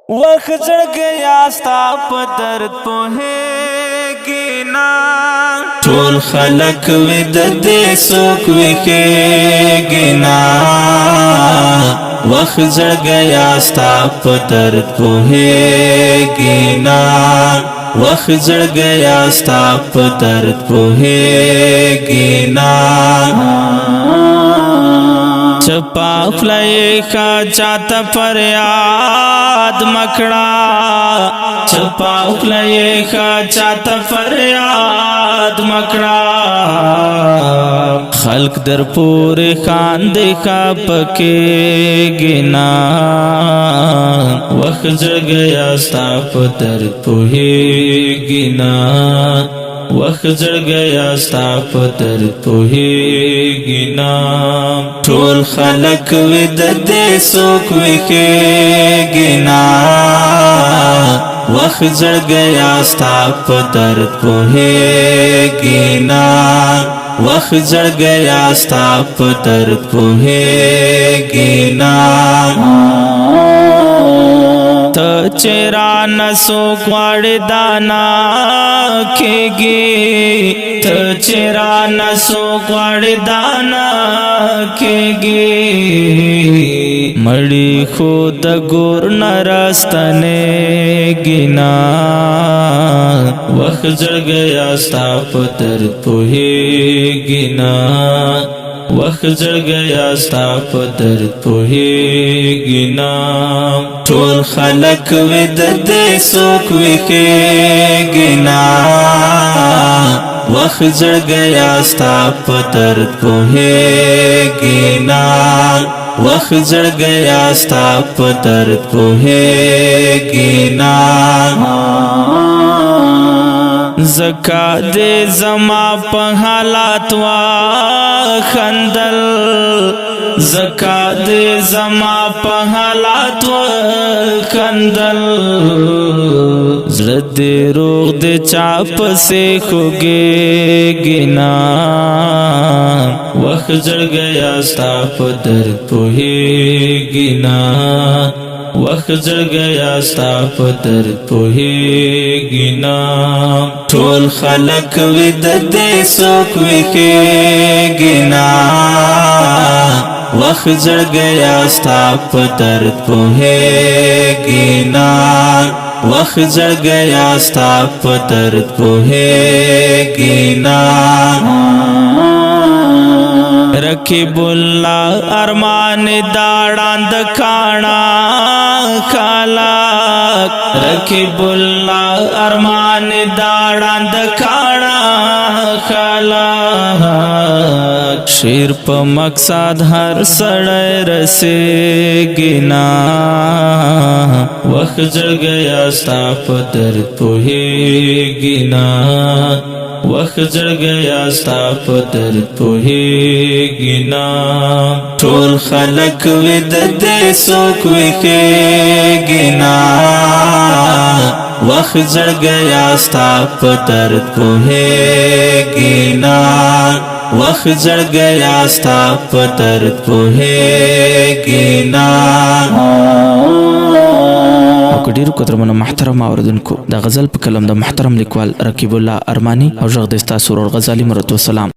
وخت زړ گیا ستا په درد پوهیږي نه ټول خلق وي د دې څوک ویښیږي نه وخت زړ گیا ستا په درد پوهیږي نه وخت زړ گیا ستا په درد پوهیږي نه چپا خلای کا چاته فریاد مکڑا چپا خلای کا چاته فریاد مکڑا خلق در پورے خاندے کا پکے گنا وقت زړ گیا ستا په درد پوهیږي نه وخت زړ گیا ستا په درد پوهیږي نه ټول خلق وي د دې څوک ویښیږي نه وخت زړ گیا ستا په درد پوهیږي نه وخت زړ گیا ستا په درد پوهیږي نه ته چیرا نسو غواړې دانا کېږي ته چیرا نسو غواړې دانا کېږي مړی خو د ګور نه راستنېږي نه وخت زړ گیا ستا په درد پوهیږي نه وخت زړ گیا ستا په درد پوهیږي نه ټول خلق وي د دې څوک ویښیږي نه وخت زړ گیا ستا په درد پوهیږي نه وخت زړ گیا ستا په درد پوهیږي نه زکا دے زما په حالات وا خندل زکا دے زما په حالات وا خندل زړه دې روغ دې چا پسې خوږېږي نه وخت زړ گیا ستا په درد پوهیږي نه وخت زړ گیا ستا په درد پوهیږي نه ټول خلق وي د دې څوک ویښیږي نه وخت زړ گیا ستا په درد پوهیږي نه وخت زړ گیا ستا په درد پوهیږي نه رکیب الله ارمان داړاند کانا خالق رکیب الله ارمان داړاند کانا خالق شیر په مقصد هر سړی رسیږي نه وخت زړ گیا ستا په درد پوهیږي نه وخت زړ گیا ستا په درد پوهیږي نه ټول خلق وي د دې څوک ویښیږي نه وخت زړ گیا ستا په درد پوهیږي نه وخت زړ گیا ستا په درد پوهیږي نه او ډیرو قدرمنو محترم اوردونکو د غزل په کلم د محترم لیکوال رکیب الله ارمانی او ژغ د ستا سرور غزالی مرتو سلام